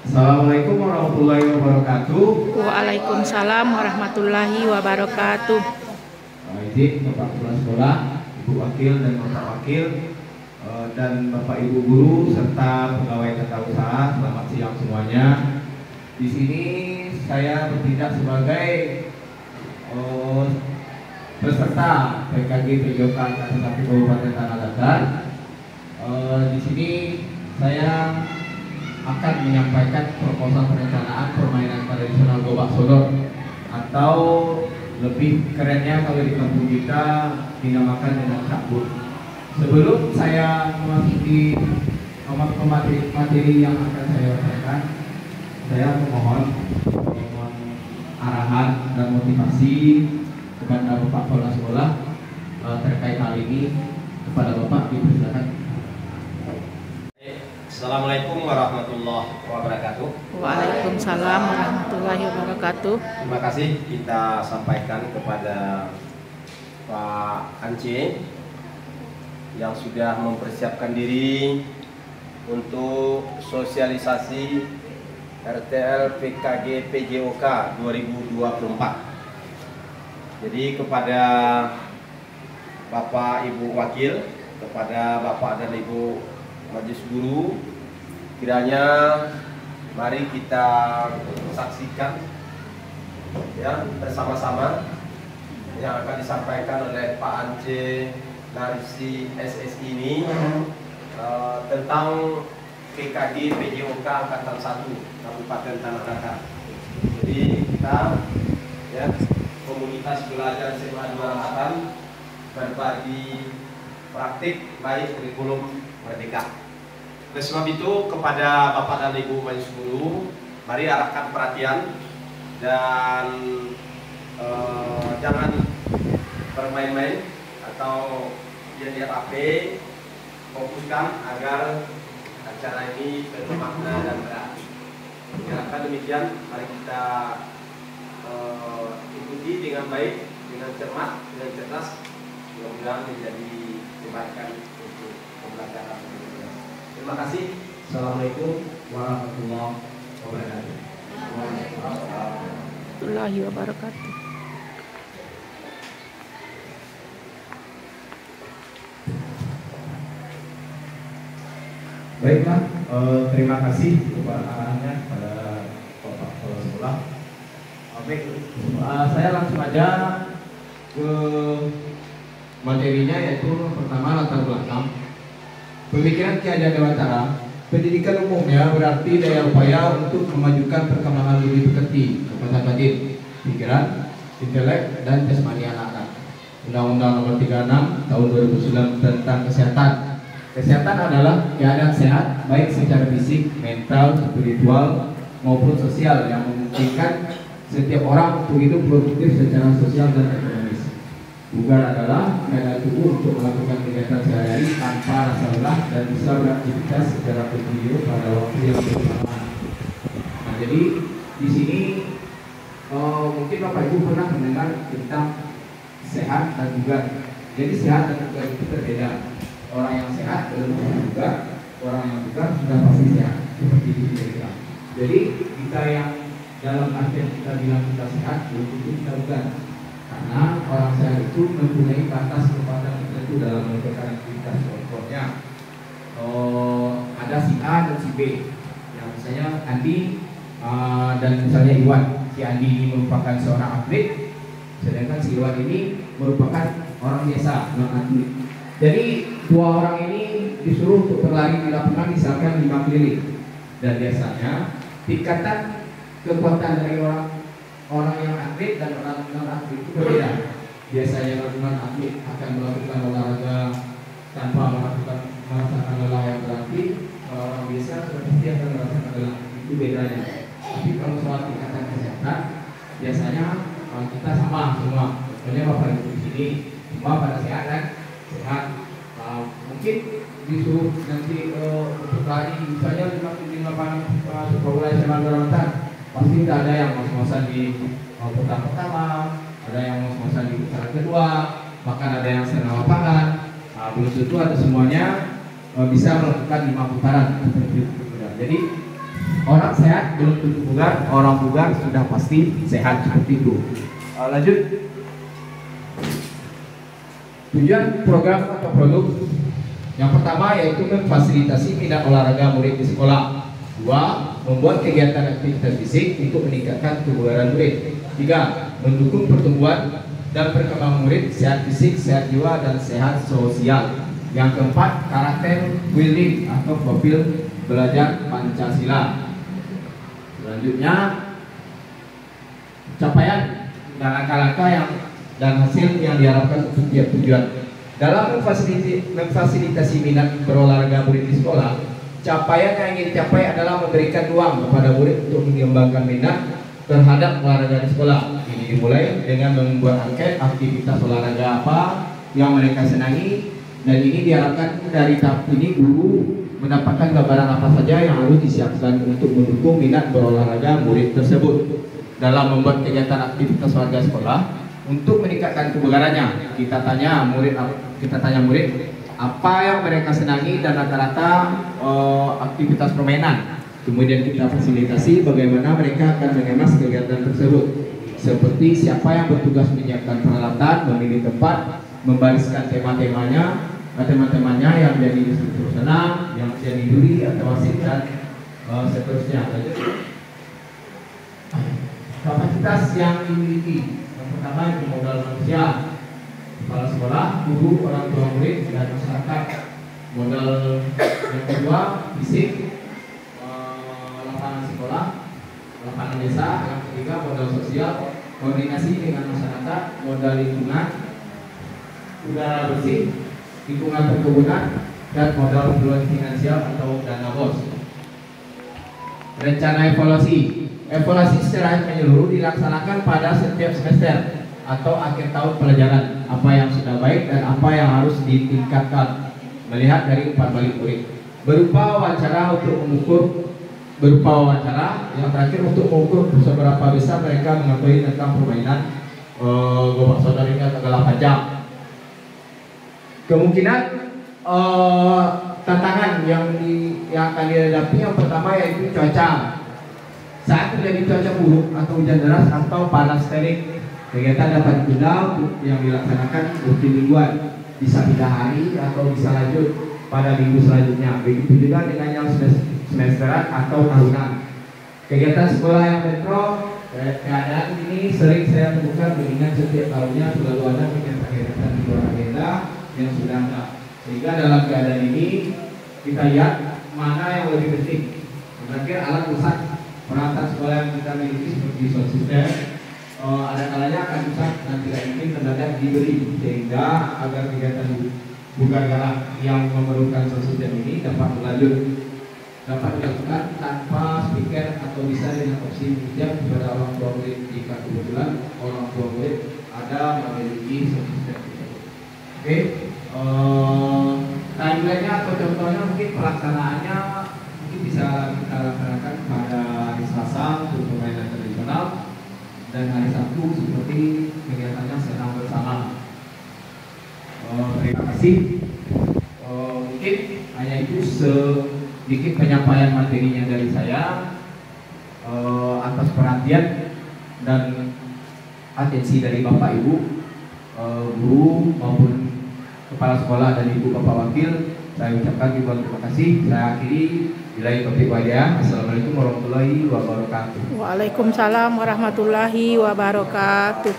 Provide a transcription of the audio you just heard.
Assalamualaikum warahmatullahi wabarakatuh. Waalaikumsalam warahmatullahi wabarakatuh. Izin Bapak Kepala Sekolah, Ibu Wakil dan Bapak Wakil, dan Bapak Ibu Guru serta pegawai tata usaha, selamat siang semuanya. Di sini saya bertindak sebagai peserta PKG PJOK Angkatan 1 Kabupaten Tanah Datar. Di sini saya akan menyampaikan proposal perencanaan permainan tradisional Gobak Sodor, atau lebih kerennya kalau di kampung kita dinamakan dengan takbut. Sebelum saya memasuki materi yang akan saya sampaikan, saya memohon arahan dan motivasi kepada Bapak Kepala Sekolah terkait hal ini. Kepada Bapak dipersilakan. Assalamualaikum warahmatullahi wabarakatuh. Waalaikumsalam warahmatullahi wabarakatuh. Terima kasih kita sampaikan kepada Pak Ance yang sudah mempersiapkan diri untuk sosialisasi RTL PKG PJOK 2024. Jadi kepada Bapak Ibu Wakil, kepada Bapak dan Ibu Majelis Guru, kiranya mari kita saksikan ya bersama-sama yang akan disampaikan oleh Pak Ance Narisi SSI ini tentang PKG PJOK Angkatan 1 Kabupaten Tanah Datar. Jadi kita ya komunitas belajar SMA 2 Angkatan berbagi praktik baik kurikulum Merdeka. Oleh sebab itu kepada Bapak dan Ibu Majelis Guru, mari arahkan perhatian dan jangan bermain-main atau lihat HP. Fokuskan agar acara ini penuh makna dan berat. Diharapkan demikian, mari kita ikuti dengan baik, dengan cermat, dengan cerdas. Mudah-mudahan menjadi kebaikan untuk pembelajaran. Terima kasih. Assalamualaikum warahmatullahi wabarakatuh. Warahmatullahi wabarakatuh. Baiklah, terima kasih kepada arahannya kepada Bapak Kepala Sekolah. Baik, saya langsung aja ke materinya, yaitu pertama latar belakang. Pemikiran Ki Hajar Dewantara, pendidikan umumnya berarti daya upaya untuk memajukan perkembangan budi pekerti, kekuatan batin, pikiran, intelek, dan jasmani anak-anak. Undang-Undang Nomor 36 Tahun 2009 tentang kesehatan. Kesehatan adalah keadaan sehat baik secara fisik, mental, spiritual maupun sosial yang memungkinkan setiap orang untuk hidup produktif secara sosial dan ekonomis. Bugar adalah keadaan tubuh untuk melakukan kegiatan sehari-hari tanpa rasa lelah dan bisa beraktivitas secara kontinu pada waktu yang bersamaan. Nah, jadi di sini mungkin Bapak Ibu pernah mendengar tentang sehat dan bugar. Jadi sehat dan bugar itu berbeda. Orang yang sehat belum bugar, orang yang bugar sudah pasti sehat. Seperti itu kira-kira. Jadi kita yang dalam artian kita bilang kita sehat, belum tentu kita bugar. Karena orang sehat itu mempunyai batas kekuatan tertentu dalam melakukan aktivitas. Contohnya ada si A dan si B, yang misalnya Andi dan misalnya Iwan. Si Andi ini merupakan seorang atlet, sedangkan si Iwan ini merupakan orang biasa, non atlet. Jadi dua orang ini disuruh untuk berlari di lapangan misalkan 5 keliling, dan biasanya tingkatan kekuatan dari orang yang atlet dan orang non atlet itu berbeda. Biasanya orang non atlet akan melakukan olahraga tanpa merasakan lelah yang berarti. Kalau orang biasa pasti akan merasakan lelah, itu bedanya. Tapi kalau soal tingkatan kesehatan, biasanya kita sama semua. Contohnya Bapak Ibu di sini semua pada sehat kan? Sehat. Mungkin disuruh nanti untuk lari misalnya 5 lapangan sepak bola SMA Darmatan, pasti tidak ada yang ngos-ngosan di putaran pertama, ada yang ngos-ngosan di putaran kedua, bahkan ada yang setengah lapangan. Belum tentu ada semuanya bisa melakukan 5 putaran. Jadi Orang sehat belum tentu bugar, orang bugar sudah pasti sehat, seperti itu. Lanjut. Tujuan program atau produk yang pertama yaitu memfasilitasi minat olahraga murid di sekolah. 2. Membuat kegiatan aktivitas fisik untuk meningkatkan kebugaran murid. 3. Mendukung pertumbuhan dan perkembangan murid sehat fisik, sehat jiwa, dan sehat sosial. Yang keempat, karakter building atau profil belajar Pancasila. Selanjutnya, capaian dan langkah-langkah dan hasil yang diharapkan untuk tiap tujuan. Dalam memfasilitasi minat berolahraga murid di sekolah, capaian yang ingin dicapai adalah memberikan ruang kepada murid untuk mengembangkan minat terhadap olahraga di sekolah. Ini dimulai dengan membuat angket aktivitas olahraga apa yang mereka senangi, dan ini diharapkan dari tahap ini guru mendapatkan gambaran apa saja yang harus disiapkan untuk mendukung minat berolahraga murid tersebut. Dalam membuat kegiatan aktivitas warga sekolah untuk meningkatkan kebugarannya, kita tanya murid apa yang mereka senangi dan rata-rata aktivitas permainan. Kemudian kita fasilitasi bagaimana mereka akan mengemas kegiatan tersebut, seperti siapa yang bertugas menyiapkan peralatan, memilih tempat, membariskan tema-temanya yang menjadi instruktur senam, yang menjadi juri atau wasit, dan seterusnya. Kapasitas yang dimiliki, yang pertama itu modal manusia, kepala sekolah, guru, orang tua murid, dan masyarakat. Modal yang kedua fisik, lapangan sekolah, lapangan desa. Yang ketiga modal sosial, koordinasi dengan masyarakat. Modal lingkungan, udara bersih, lingkungan perkebunan, dan modal finansial atau dana bos. Rencana evaluasi. Evaluasi secara menyeluruh dilaksanakan pada setiap semester atau akhir tahun pelajaran. Apa yang sudah baik dan apa yang harus ditingkatkan, melihat dari umpan balik murid. Berupa wawancara yang terakhir untuk mengukur seberapa besar mereka mengetahui tentang permainan gobak sodor ini atau 8 jam. Kemungkinan tantangan yang akan dihadapi yang pertama yaitu cuaca. Saat terjadi cuaca buruk atau hujan deras atau panas terik, kegiatan dapat ditunda yang dilaksanakan rutin mingguan, bisa pindah hari atau bisa lanjut pada minggu selanjutnya. Begitu juga dengan yang semesteran atau tahunan. Kegiatan sekolah yang metro, keadaan ini sering saya temukan mengingat setiap tahunnya selalu ada kegiatan di luar agenda yang sudah ada. Sehingga dalam keadaan ini kita lihat mana yang lebih penting. Terakhir, alat rusak peralatan sekolah yang kita miliki seperti sound system ada kalanya akan rusak dan tidak mungkin mendadak dibeli, sehingga agar kegiatan bukan galak yang memerlukan sound system ini dapat dilakukan tanpa speaker atau bisa dengan opsi pinjam kepada orang tua murid jika kebetulan orang tua murid ada memiliki sound system tersebut. Oke, timeline-nya atau contohnya mungkin pelaksanaannya mungkin bisa kita laksanakan pada hari Selasa untuk permainan tradisional, dan hari Sabtu seperti kegiatannya senam bersama. Terima kasih. Mungkin hanya itu sedikit penyampaian materinya dari saya. Atas perhatian dan atensi dari Bapak Ibu, guru maupun kepala sekolah dan Ibu Bapak Wakil, saya ucapkan ribuan terima kasih. Saya akhiri. Billahi taufiq wal hidayah. Assalamualaikum warahmatullahi wabarakatuh. Waalaikumsalam warahmatullahi wabarakatuh.